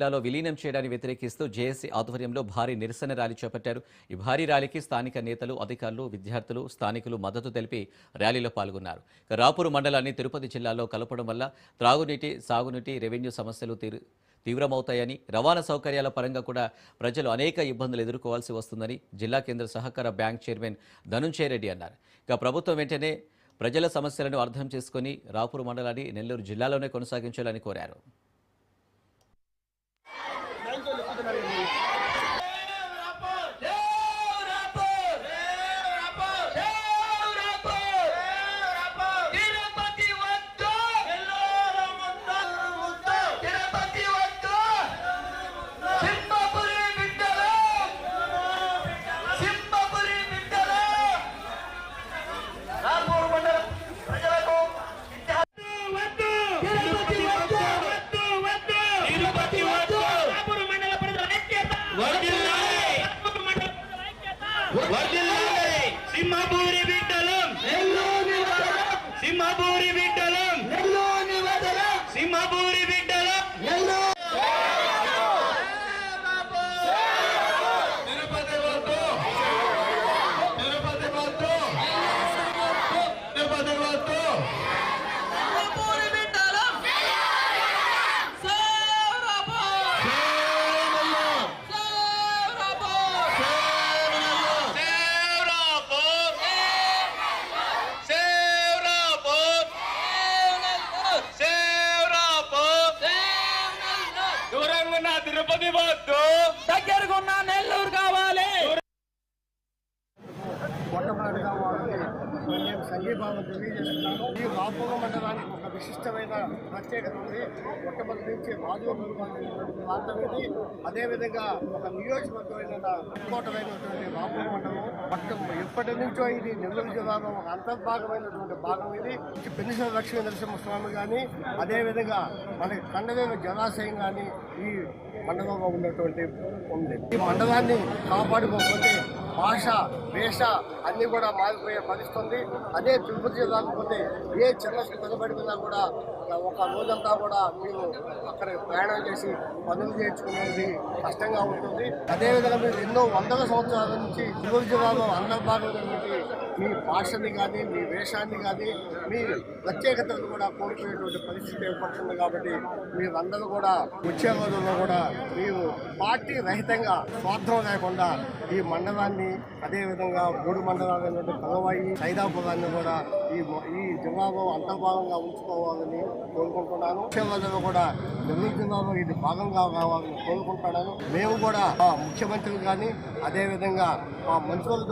జిల్లాలో విలీనం చేయడాన్ని వ్యతిరేకిస్తూ జేఏసీ ఆధ్వర్యంలో భారీ నిరసన ర్యాలీ చేపట్టారు. ఈ భారీ ర్యాలీకి స్థానిక నేతలు, అధికారులు, విద్యార్థులు, స్థానికులు మద్దతు తెలిపి ర్యాలీలో పాల్గొన్నారు. రాపూరు మండలాన్ని తిరుపతి జిల్లాలో కలపడం వల్ల త్రాగునీటి, సాగునీటి, రెవెన్యూ సమస్యలు తీవ్రమవుతాయని, రవాణా సౌకర్యాల పరంగా కూడా ప్రజలు అనేక ఇబ్బందులు ఎదుర్కోవాల్సి వస్తుందని జిల్లా కేంద్ర సహకార బ్యాంక్ చైర్మన్ ధనుంజయ రెడ్డి అన్నారు. ప్రభుత్వం వెంటనే ప్రజల సమస్యలను అర్థం చేసుకుని రాపూరు మండలాన్ని నెల్లూరు జిల్లాలోనే కొనసాగించాలని కోరారు. సింహపూరి బిడ్డలం సింహపూరి బిడ్డలం సింహపూరి బిడ్డలం తిరుపతి వద్దు తిరుపతి వద్దు తిరుపతి వద్దు తిరుపతి వద్దు దగ్గరకున్న నెల్లూరు కావాలి. మొట్టమొదటిగా వారికి నేను సంఘీభావం తెలియజేస్తున్నాను. ఈ రాపూరు మండలానికి ఒక విశిష్టమైన ప్రత్యేకత ఉంది. మొట్టమొదటి నుంచి రాజోగురు ప్రాంతం ఇది. అదేవిధంగా ఒక నియోజకవర్గమైన కోటమైనటువంటి రాపూరు మండలం ఎప్పటి నుంచో ఇది నెల్లూరు జిల్లాలో ఒక అంతర్భాగమైనటువంటి భాగం ఇది. పెన్నిసల లక్ష్మీ నరసింహస్వామి కానీ, అదేవిధంగా మనకి కండవేలు జలాశయం కానీ ఈ మండలంలో ఉన్నటువంటి ఉంది. ఈ మండలాన్ని కాపాడుకోకపోతే భాష, వేష అన్నీ కూడా మారిపోయే పరిస్థితుంది. అదే తిరుపతి జిల్లాకు పోతే ఏ చిన్న నిలబడినా కూడా ఒక రోజంతా కూడా మీరు అక్కడ ప్రయాణం చేసి పనులు చేయించుకునేది కష్టంగా ఉంటుంది. అదేవిధంగా మీరు ఎన్నో వందల సంవత్సరాల నుంచి తిరుపతి జిల్లాలో అంతర్భాగమైనటువంటి మీ భాషని కానీ, మీ వేషాన్ని కానీ, మీ ప్రత్యేకతను కూడా కోల్పోయేటువంటి పరిస్థితి ఏర్పడుతుంది. కాబట్టి మీరందరూ కూడా వచ్చే రోజుల్లో కూడా మీరు పార్టీ రహితంగా, స్వార్థం లేకుండా ఈ మండలాన్ని, అదేవిధంగా 3 మండలాలైనటువంటి పగవాయి, సైదాపురాన్ని కూడా ఈ జిల్లాలో అంతర్భాగంగా ఉంచుకోవాలని కోరుకుంటున్నాను. వచ్చే రోజుల్లో కూడా నెల్లూరు జిల్లాలో ఇది భాగంగా కావాలని కోరుకుంటున్నాను. మేము కూడా ముఖ్యమంత్రులు కానీ, అదేవిధంగా మా మంత్రులతో